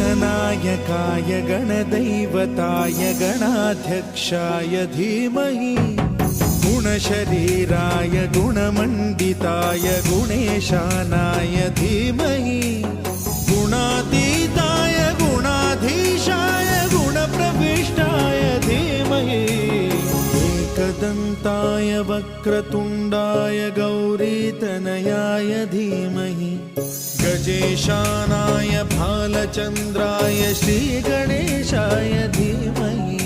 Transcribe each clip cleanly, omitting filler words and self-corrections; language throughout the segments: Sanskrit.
गणनायकाय गणदैवताय गणाध्यक्षाय धीमहि गुणशरीराय गुणमण्डिताय गुणेशानाय धीमहि गुणातीताय गुणाधीशाय गुणप्रविष्टाय धीमहि एकदन्ताय वक्रतुण्डाय गौरीतनयाय धीमहि गजेशानाय भालचन्द्राय श्रीगणेशाय धीमहि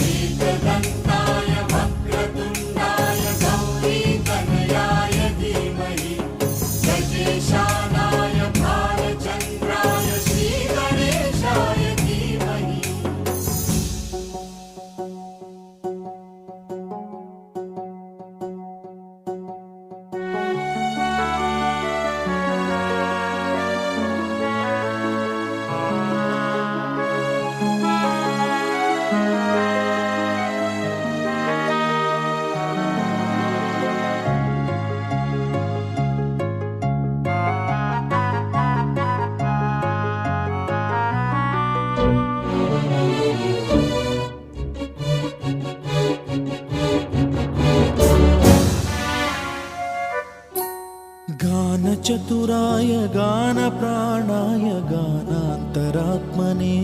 एकदन्ताय वक्रतुण्डाय गौरीतनयाय धीमहि गजेशानाय भालचन्द्राय श्रीगणेशाय धीमहि। गानचतुराय गानप्राणाय गानान्तरात्मने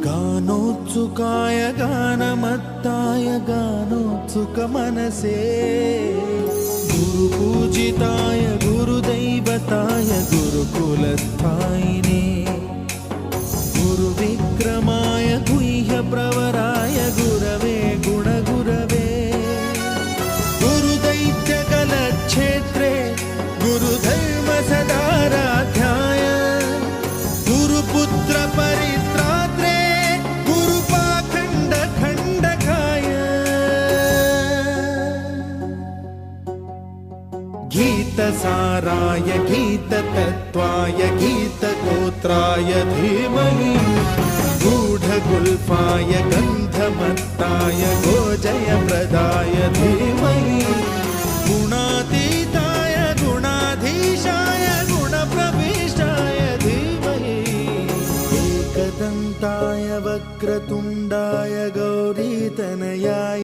गानोत्सुकाय गानमत्ताय गानोत्सुकमनसे गुरुपूजिताय गुरुदैवताय गुरुकुलस्थायिने गुरुविक्रमाय गुह्यप्रवराय गुरवे गुणगुरवे गुरुदैत्यकलक्षेत्रे गुरुधर्मसदाराध्याय गुरुपुत्र परित्रात्रे गुरुपाखण्डखण्डकाय गीतसाराय गीततत्त्वाय गीतगोत्राय धीमहि गूढगुल्फाय गन्धमत्ताय गोजयप्रदाय धीमहि गुणातीताय गुणाधीशाय गुणप्रविष्टाय धीमहि एकदन्ताय वक्रतुण्डाय गौरीतनयाय